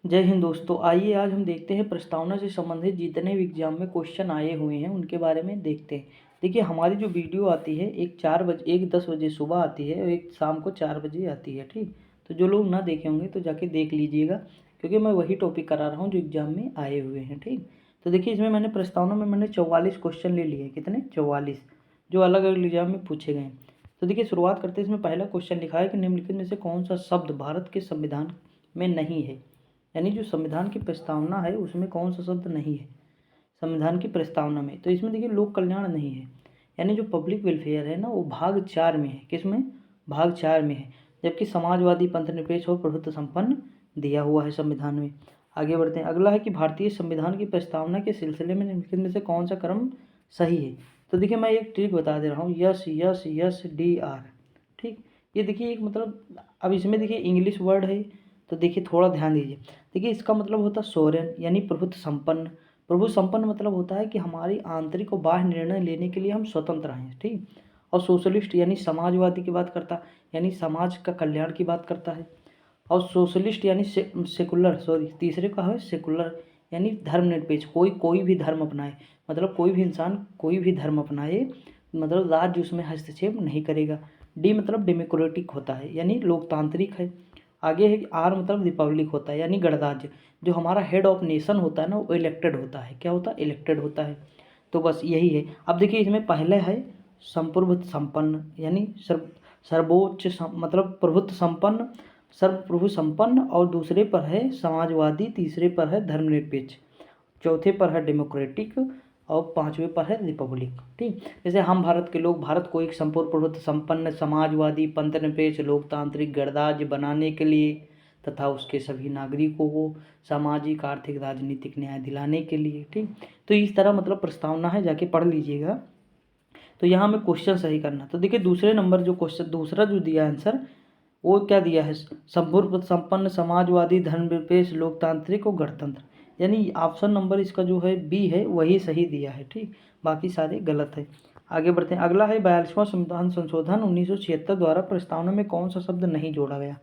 जय हिंद दोस्तों। आइए आज हम देखते हैं प्रस्तावना से संबंधित जितने भी एग्जाम में क्वेश्चन आए हुए हैं उनके बारे में देखते हैं। देखिए, हमारी जो वीडियो आती है एक 4 बजे, एक 10 बजे सुबह आती है और एक शाम को 4 बजे आती है। ठीक, तो जो लोग ना देखे होंगे तो जाके देख लीजिएगा, क्योंकि मैं वही टॉपिक करा रहा हूँ जो एग्जाम में आए हुए हैं। ठीक, तो देखिए इसमें मैंने प्रस्तावना में 44 क्वेश्चन ले लिए। कितने? 44, जो अलग अलग एग्जाम में पूछे गए हैं। तो देखिए शुरुआत करते हैं। इसमें पहला क्वेश्चन लिखा है कि निम्नलिखित में से कौन सा शब्द भारत के संविधान में नहीं है। यानी जो संविधान की प्रस्तावना है उसमें कौन सा शब्द नहीं है संविधान की प्रस्तावना में। तो इसमें देखिए लोक कल्याण नहीं है, यानी जो पब्लिक वेलफेयर है ना वो भाग 4 में है। किसमें? भाग 4 में है। जबकि समाजवादी, पंथनिरपेक्ष और प्रभुत्व संपन्न दिया हुआ है संविधान में। आगे बढ़ते हैं। अगला है कि भारतीय संविधान की प्रस्तावना के सिलसिले में निम्नलिखित में से कौन सा क्रम सही है। तो देखिए मैं एक ट्रिक बता दे रहा हूँ, yes yes yes D R. ठीक, ये देखिए एक मतलब, अब इसमें देखिए इंग्लिश वर्ड है तो देखिए थोड़ा ध्यान दीजिए। देखिए इसका मतलब होता है सोरेन, यानी प्रभुत्व संपन्न। प्रभु संपन्न मतलब होता है कि हमारी आंतरिक और बाह्य निर्णय लेने के लिए हम स्वतंत्र हैं। ठीक, और सोशलिस्ट यानी समाजवादी की बात करता, यानी समाज का कल्याण की बात करता है। और सोशलिस्ट यानी सेकुलर, सॉरी तीसरे का है सेकुलर, यानी धर्मनिरपेक्ष। कोई भी धर्म अपनाए, मतलब कोई भी इंसान कोई भी धर्म अपनाए, मतलब राज्य उसमें हस्तक्षेप नहीं करेगा। डी मतलब डेमोक्रेटिक होता है, यानी लोकतांत्रिक है। आगे है कि आर मतलब रिपब्लिक होता है, यानी गणराज्य। जो हमारा हेड ऑफ नेशन होता है ना वो इलेक्टेड होता है। क्या होता है? इलेक्टेड होता है। तो बस यही है। अब देखिए इसमें पहले है संप्रभुत्व संपन्न, यानी सर्वोच्च मतलब प्रभुत्व संपन्न, सर्वप्रभु संपन्न। और दूसरे पर है समाजवादी, तीसरे पर है धर्मनिरपेक्ष, चौथे पर है डेमोक्रेटिक और पांचवें पर है रिपब्लिक। ठीक, जैसे हम भारत के लोग भारत को एक संपूर्ण प्रभुत्व संपन्न, समाजवादी, पंथनिरपेक्ष, लोकतांत्रिक गणराज्य बनाने के लिए तथा उसके सभी नागरिकों को सामाजिक, आर्थिक, राजनीतिक न्याय दिलाने के लिए। ठीक, तो इस तरह मतलब प्रस्तावना है, जाके पढ़ लीजिएगा। तो यहाँ में क्वेश्चन सही करना। तो देखिए दूसरे नंबर जो क्वेश्चन, दूसरा जो दिया आंसर, वो क्या दिया है? संपूर्ण संपन्न, समाजवादी, धर्मनिरपेक्ष, लोकतांत्रिक और गणतंत्र। यानी ऑप्शन नंबर इसका जो है बी है वही सही दिया है। ठीक, बाकी सारे गलत है। आगे बढ़ते हैं। अगला है 42वां संविधान संशोधन 1976 द्वारा प्रस्तावना में कौन सा शब्द नहीं जोड़ा गया।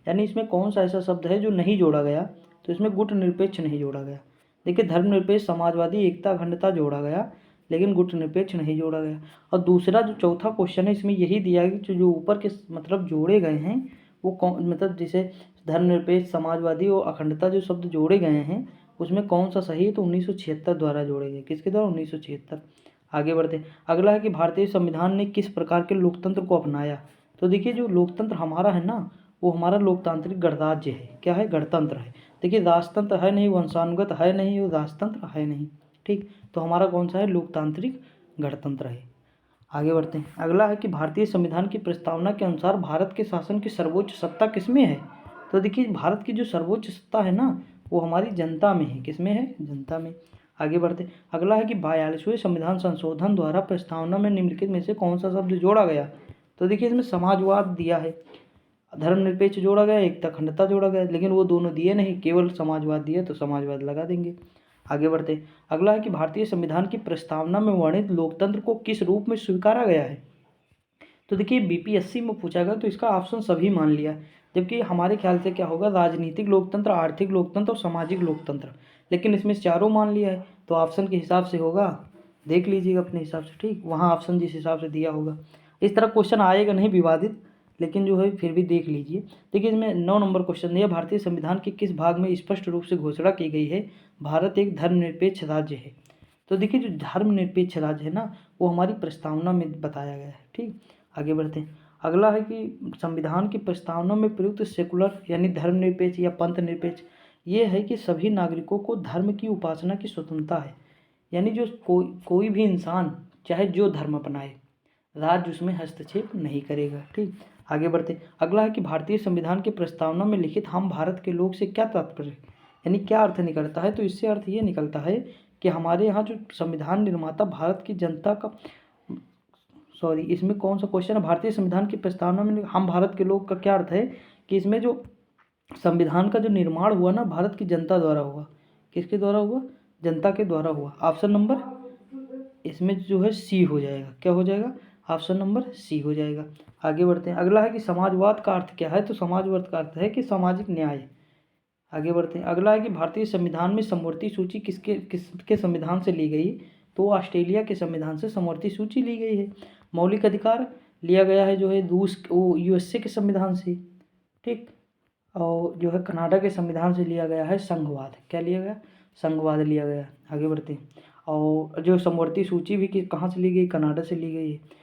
यानी इसमें कौन सा ऐसा शब्द है जो नहीं जोड़ा गया। तो इसमें गुट निरपेक्ष नहीं जोड़ा गया। देखिए धर्मनिरपेक्ष, समाजवादी, एकता, अखंडता जोड़ा गया, लेकिन गुट निरपेक्ष नहीं जोड़ा गया। और दूसरा जो चौथा क्वेश्चन है इसमें यही दिया है कि जो ऊपर के मतलब जोड़े गए हैं वो कौन, मतलब जैसे धर्मनिरपेक्ष, समाजवादी और अखंडता जो शब्द जोड़े गए हैं उसमें कौन सा सही है। तो 1976 द्वारा जोड़े गए। किसके द्वारा? 1976। आगे बढ़ते। अगला है कि भारतीय संविधान ने किस प्रकार के लोकतंत्र को अपनाया। तो देखिए जो लोकतंत्र हमारा है ना वो हमारा लोकतांत्रिक गणराज्य है। क्या है? गणतंत्र है। देखिए राजतंत्र है नहीं, वंशानुगत है नहीं और राजतंत्र है नहीं। ठीक, तो हमारा कौन सा है? लोकतांत्रिक गणतंत्र है। आगे बढ़ते हैं। अगला है कि भारतीय संविधान की प्रस्तावना के अनुसार भारत के शासन की सर्वोच्च सत्ता किसमें है। तो देखिए भारत की जो सर्वोच्च सत्ता है ना वो हमारी जनता में है। किसमें है? जनता में। आगे बढ़ते। अगला है कि 42वें संविधान संशोधन द्वारा प्रस्तावना में निम्नलिखित में से कौन सा शब्द जोड़ा गया। तो देखिए इसमें समाजवाद दिया है, धर्मनिरपेक्ष जोड़ा गया, एकता, अखंडता जोड़ा गया, लेकिन वो दोनों दिए नहीं, केवल समाजवाद दिया तो समाजवाद लगा देंगे। आगे बढ़ते। अगला है कि भारतीय संविधान की प्रस्तावना में वर्णित लोकतंत्र को किस रूप में स्वीकारा गया है। तो देखिए बीपीएससी में पूछा गया तो इसका ऑप्शन सभी मान लिया, जबकि हमारे ख्याल से क्या होगा? राजनीतिक लोकतंत्र, आर्थिक लोकतंत्र और सामाजिक लोकतंत्र, लेकिन इसमें चारों मान लिया है तो ऑप्शन के हिसाब से होगा। देख लीजिएगा अपने हिसाब से। ठीक, वहाँ ऑप्शन जिस हिसाब से दिया होगा। इस तरह क्वेश्चन आएगा नहीं विवादित, लेकिन जो है फिर भी देख लीजिए। देखिए इसमें 9 नंबर क्वेश्चन दिया, भारतीय संविधान के किस भाग में स्पष्ट रूप से घोषणा की गई है भारत एक धर्मनिरपेक्ष राज्य है। तो देखिए जो धर्मनिरपेक्ष राज्य है ना वो हमारी प्रस्तावना में बताया गया है। ठीक, आगे बढ़ते हैं। अगला है कि संविधान की प्रस्तावना में प्रयुक्त सेकुलर यानी धर्मनिरपेक्ष या पंथ निरपेक्ष, ये है कि सभी नागरिकों को धर्म की उपासना की स्वतंत्रता है। यानी जो कोई भी इंसान चाहे जो धर्म अपनाए, राज्य उसमें हस्तक्षेप नहीं करेगा। ठीक, आगे बढ़ते। अगला है कि भारतीय संविधान की प्रस्तावना में लिखित हम भारत के लोग से क्या तात्पर्य, यानी क्या अर्थ निकलता है। तो इससे अर्थ ये निकलता है कि हमारे यहाँ जो संविधान निर्माता भारत की जनता का, सॉरी इसमें कौन सा क्वेश्चन है? भारतीय संविधान की प्रस्तावना में हम भारत के लोग का क्या अर्थ है कि इसमें जो संविधान का जो निर्माण हुआ ना भारत की जनता द्वारा हुआ। किसके द्वारा हुआ? जनता के द्वारा हुआ। ऑप्शन नंबर इसमें जो है सी हो जाएगा। क्या हो जाएगा? ऑप्शन नंबर सी हो जाएगा। आगे बढ़ते हैं। अगला है कि समाजवाद का अर्थ क्या है। तो समाजवाद का अर्थ है कि सामाजिक न्याय। आगे बढ़ते हैं। अगला है कि भारतीय संविधान में समवर्ती सूची किसके संविधान से ली गई? तो ऑस्ट्रेलिया के संविधान से समवर्ती सूची ली गई है। मौलिक अधिकार लिया गया है जो है यूएसए के संविधान से, ठीक। और जो है कनाडा के संविधान से लिया गया है संघवाद। क्या लिया गया? संघवाद लिया गया। आगे बढ़ते हैं। और जो समवर्ती सूची भी कहाँ से ली गई? कनाडा से ली गई है।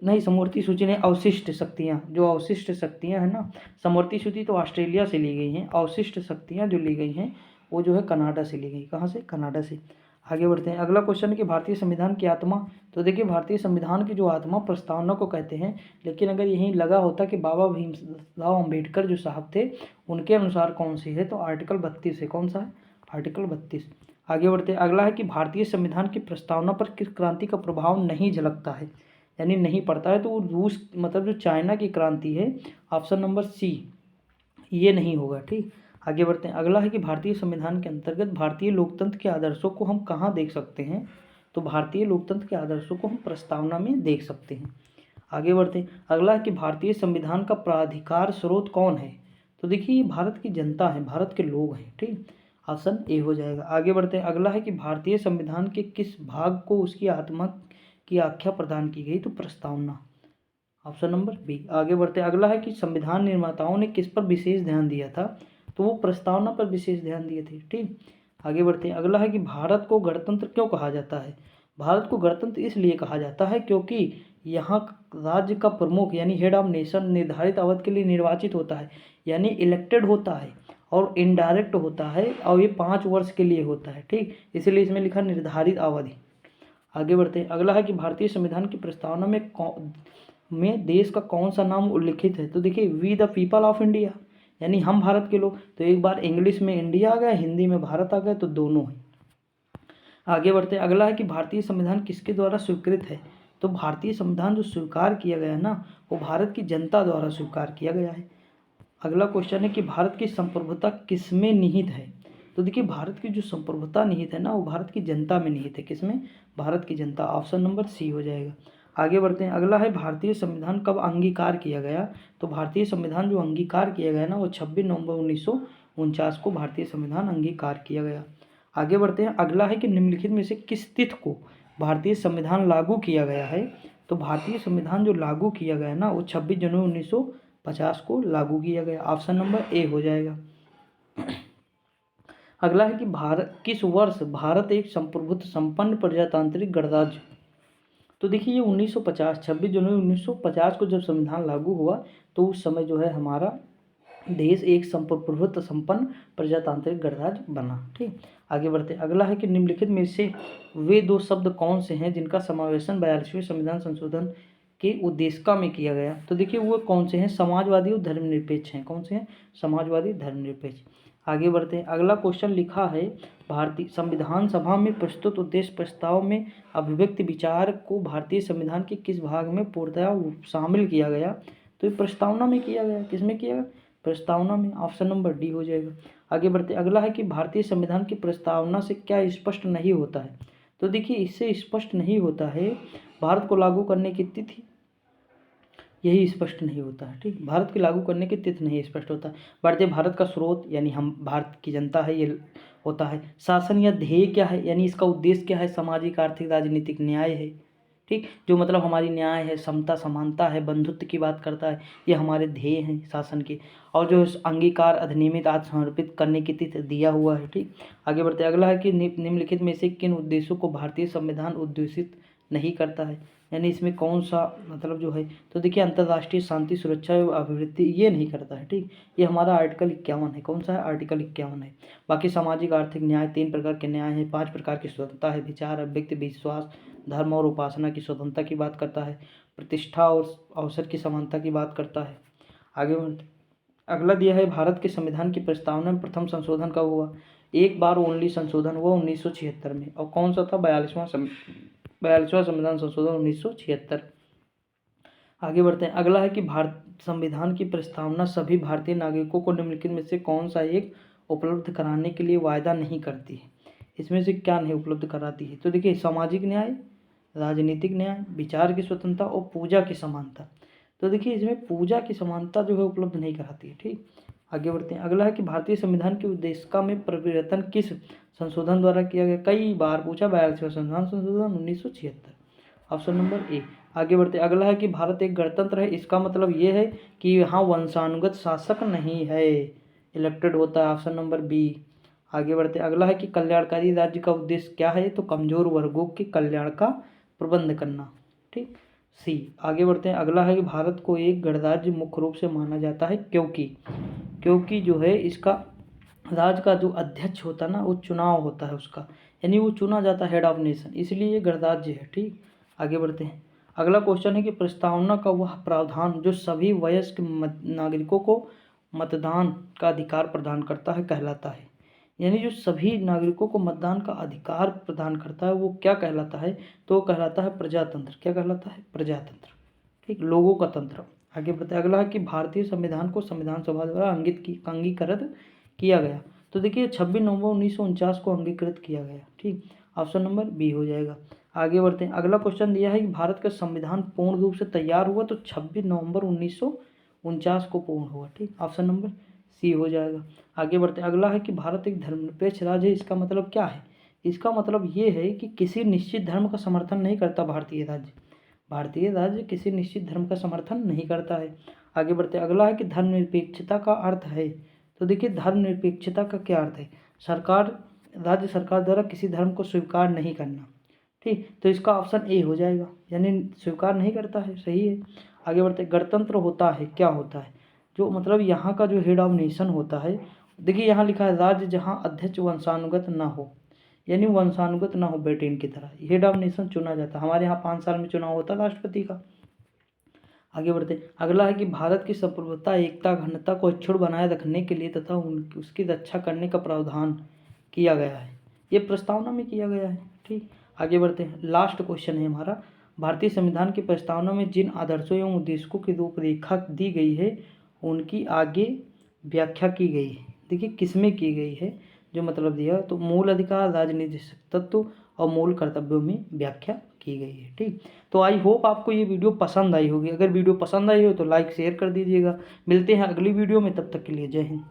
नहीं, समवर्ती सूची नहीं, अवशिष्ट शक्तियाँ, जो अवशिष्ट शक्तियाँ हैं ना, समवर्ती सूची तो ऑस्ट्रेलिया से ली गई हैं, अवशिष्ट शक्तियाँ जो ली गई हैं वो जो है कनाडा से ली गई। कहाँ से? कनाडा से। आगे बढ़ते हैं। अगला क्वेश्चन है कि भारतीय संविधान की आत्मा। तो देखिए, भारतीय संविधान की जो आत्मा प्रस्तावना को कहते हैं, लेकिन अगर यहीं लगा होता कि बाबा भीमराव अम्बेडकर जो साहब थे उनके अनुसार कौन सी है, तो आर्टिकल 32 है। कौन सा है? आर्टिकल 32। आगे बढ़ते हैं। अगला है कि भारतीय संविधान की प्रस्तावना पर किस क्रांति का प्रभाव नहीं झलकता है, यानी नहीं पड़ता है, तो वो रूस मतलब जो चाइना की क्रांति है, ऑप्शन नंबर सी, ये नहीं होगा, ठीक। आगे बढ़ते हैं। अगला है कि भारतीय संविधान के अंतर्गत भारतीय लोकतंत्र के आदर्शों को हम कहाँ देख सकते हैं? तो भारतीय लोकतंत्र के आदर्शों को हम प्रस्तावना में देख सकते हैं। आगे बढ़ते हैं। अगला है कि भारतीय संविधान का प्राधिकार स्रोत कौन है? तो देखिए, ये भारत की जनता है, भारत के लोग हैं, ठीक। ऑप्शन ए हो जाएगा। आगे बढ़ते हैं। अगला है कि भारतीय संविधान के किस भाग को उसकी आत्मा की आख्या प्रदान की गई? तो प्रस्तावना, ऑप्शन नंबर बी। आगे बढ़ते हैं। अगला है कि संविधान निर्माताओं ने किस पर विशेष ध्यान दिया था? तो वो प्रस्तावना पर विशेष ध्यान दिए थे, ठीक। आगे बढ़ते हैं। अगला है कि भारत को गणतंत्र क्यों कहा जाता है? भारत को गणतंत्र इसलिए कहा जाता है क्योंकि यहाँ राज्य का प्रमुख यानी हेड ऑफ नेशन निर्धारित अवधि के लिए निर्वाचित होता है, यानी इलेक्टेड होता है, और इनडायरेक्ट होता है, और ये 5 वर्ष के लिए होता है, ठीक। इसलिए इसमें लिखा निर्धारित अवधि। आगे बढ़ते हैं। अगला है कि भारतीय संविधान की प्रस्तावना में देश का कौन सा नाम उल्लिखित है? तो देखिए, we the people of India, यानी हम भारत के लोग। तो एक बार इंग्लिश में इंडिया आ गया, हिंदी में भारत आ गया, तो दोनों है। आगे बढ़ते हैं। अगला है कि भारतीय संविधान किसके द्वारा स्वीकृत है? तो भारतीय संविधान जो स्वीकार किया गया है ना, वो भारत की जनता द्वारा स्वीकार किया गया है। अगला क्वेश्चन है कि भारत की संप्रभुता किसमें निहित है? तो देखिए, भारत की जो संप्रभुता निहित है ना, वो भारत की जनता में निहित है। किसमें? भारत की जनता। ऑप्शन नंबर सी हो जाएगा। आगे बढ़ते हैं। अगला है भारतीय संविधान कब अंगीकार किया गया? तो भारतीय संविधान जो अंगीकार किया गया ना, वो 26 नवंबर 1949 को भारतीय संविधान अंगीकार किया गया। आगे बढ़ते हैं। अगला है कि निम्नलिखित में से किस तिथि को भारतीय संविधान लागू किया गया है? तो भारतीय संविधान जो लागू किया गया ना, वो 26 जनवरी 1950 को लागू किया गया। ऑप्शन नंबर ए हो जाएगा। अगला है कि किस वर्ष भारत एक संप्रभुत्व संपन्न प्रजातांत्रिक गणराज्य? तो देखिए, ये 1950, 26 जनवरी 1950 को जब संविधान लागू हुआ, तो उस समय जो है हमारा देश एक संप्रभुत्व संपन्न प्रजातांत्रिक गणराज्य बना, ठीक। आगे बढ़ते। अगला है कि निम्नलिखित में से वे 2 शब्द कौन से हैं जिनका समावेशन 42वें संविधान संशोधन के उद्देशिका में किया गया? तो देखिए, वो कौन से हैं? समाजवादी और धर्मनिरपेक्ष हैं। कौन से हैं? समाजवादी, धर्मनिरपेक्ष। आगे बढ़ते हैं। अगला क्वेश्चन लिखा है, भारतीय संविधान सभा में प्रस्तुत उद्देश्य प्रस्ताव में अभिव्यक्ति विचार को भारतीय संविधान के किस भाग में पूर्णतया शामिल किया गया? तो ये प्रस्तावना में किया गया। किसमें किया गया? प्रस्तावना में। ऑप्शन नंबर डी हो जाएगा। आगे बढ़ते। अगला है कि भारतीय संविधान की प्रस्तावना से क्या स्पष्ट नहीं होता है? तो देखिए, इससे स्पष्ट नहीं होता है भारत को लागू करने की तिथि, यही स्पष्ट नहीं होता है, ठीक। भारत की लागू करने की तिथि नहीं स्पष्ट होता है। बढ़ते। भारत का स्रोत यानी हम भारत की जनता है, ये होता है। शासन या ध्येय क्या है, यानी इसका उद्देश्य क्या है? सामाजिक, आर्थिक, राजनीतिक न्याय है, ठीक। जो मतलब हमारी न्याय है, समता, समानता है, बंधुत्व की बात करता है, ये हमारे ध्येय हैं शासन के। और जो अंगीकार, अधिनियमित, आत्मसमर्पित करने की तिथि दिया हुआ है, ठीक। आगे बढ़ते। अगला है कि निम्नलिखित में से किन उद्देश्यों को भारतीय संविधान उद्देशित नहीं करता है, यानी इसमें कौन सा मतलब जो है? तो देखिए, अंतर्राष्ट्रीय शांति, सुरक्षा एवं अभिवृद्धि ये नहीं करता है, ठीक। ये हमारा आर्टिकल 51 है। कौन सा है? आर्टिकल 51 है। बाकी सामाजिक, आर्थिक न्याय, 3 प्रकार के न्याय है, 5 प्रकार की स्वतंत्रता है, विचार, अभिव्यक्ति, विश्वास, धर्म और उपासना की स्वतंत्रता की बात करता है, प्रतिष्ठा और अवसर की समानता की बात करता है। आगे अगला दिया है, भारत के संविधान की प्रस्तावना में प्रथम संशोधन कब हुआ? एक बार ओनली संशोधन हुआ 1976 में, और कौन सा था? 42वां संविधान संशोधन 1976। आगे बढ़ते हैं। अगला है कि भारत संविधान की प्रस्तावना सभी भारतीय नागरिकों को निम्नलिखित में से कौन सा एक उपलब्ध कराने के लिए वायदा नहीं करती है? इसमें से क्या नहीं उपलब्ध कराती है? तो देखिए, सामाजिक न्याय, राजनीतिक न्याय, विचार की स्वतंत्रता और पूजा की समानता। तो देखिए, इसमें पूजा की समानता जो है उपलब्ध नहीं कराती है, ठीक। आगे बढ़ते हैं। अगला है कि भारतीय संविधान की उद्देशिका में परिवर्तन किस संशोधन द्वारा किया गया? कई बार पूछा, 42वां संविधान संशोधन 1976। Option number A. आगे बढ़ते हैं। अगला है कि भारत एक गणतंत्र है, इसका मतलब ये है कि यहाँ वंशानुगत शासक नहीं है, इलेक्टेड होता है। Option number B. आगे बढ़ते हैं। अगला है कि कल्याणकारी राज्य का उद्देश्य क्या है? तो कमजोर वर्गों के कल्याण का प्रबंध करना। ठीक, सी। आगे बढ़ते हैं। अगला है कि भारत को एक गणराज्य मुख्य रूप से माना जाता है क्योंकि जो है इसका राज्य का जो अध्यक्ष होता है ना, वो चुनाव होता है उसका, यानी वो चुना जाता है हेड ऑफ नेशन, इसलिए ये गणराज्य है। ठीक, आगे बढ़ते हैं। अगला क्वेश्चन है कि प्रस्तावना का वह प्रावधान जो सभी वयस्क नागरिकों को मतदान का अधिकार प्रदान करता है कहलाता है? यानी जो सभी नागरिकों को मतदान का अधिकार प्रदान करता है वो क्या कहलाता है? तो वो कहलाता है प्रजातंत्र। क्या कहलाता है? प्रजातंत्र। ठीक, लोगों का तंत्र। आगे बढ़ते हैं। अगला है कि भारतीय संविधान को संविधान सभा द्वारा अंगीकृत किया गया? तो देखिए 26 नवंबर 1949 को अंगीकृत किया गया। ठीक, ऑप्शन नंबर बी हो जाएगा। आगे बढ़ते हैं। अगला क्वेश्चन दिया है कि भारत का संविधान पूर्ण रूप से तैयार हुआ? तो 26 नवंबर 1949 को पूर्ण हुआ। ठीक, ऑप्शन नंबर सी हो जाएगा। आगे बढ़ते हैं। अगला है कि भारत एक धर्मनिरपेक्ष राज्य है, इसका मतलब क्या है? इसका मतलब ये है कि किसी निश्चित धर्म का समर्थन नहीं करता भारतीय राज्य किसी निश्चित धर्म का समर्थन नहीं करता है। आगे बढ़ते हैं। अगला है कि धर्मनिरपेक्षता का अर्थ है? तो देखिए धर्मनिरपेक्षता का क्या अर्थ है? राज्य सरकार द्वारा किसी धर्म को स्वीकार नहीं करना। ठीक, तो इसका ऑप्शन ए हो जाएगा, यानी स्वीकार नहीं करता है, सही है। आगे बढ़ते हैं। गणतंत्र होता है, क्या होता है? जो मतलब यहाँ का जो हेड ऑफ नेशन होता है, देखिए यहाँ लिखा है राज्य जहाँ अध्यक्ष वंशानुगत ना हो, यानी वंशानुगत ना हो ब्रिटेन की तरह, हेड ऑफ नेशन चुना जाता है। हमारे यहाँ 5 साल में चुनाव होता है राष्ट्रपति का। आगे बढ़ते हैं। अगला है कि भारत की संप्रभुता, एकता, अखंडता को अक्षुण्ण बनाए रखने के लिए तथा उसकी रक्षा करने का प्रावधान किया गया है? ये प्रस्तावना में किया गया है। ठीक, आगे बढ़ते हैं। लास्ट क्वेश्चन है हमारा, भारतीय संविधान की प्रस्तावना में जिन आदर्शों एवं उद्देश्यों की रूपरेखा दी गई है उनकी आगे व्याख्या की गई है। देखिए किसमें की गई है, जो मतलब दिया, तो मूल अधिकार, राजनीतिक तत्व और मूल कर्तव्यों में व्याख्या की गई है। ठीक, तो आई होप आपको ये वीडियो पसंद आई होगी। अगर वीडियो पसंद आई हो तो लाइक शेयर कर दीजिएगा। मिलते हैं अगली वीडियो में, तब तक के लिए जय हिंद।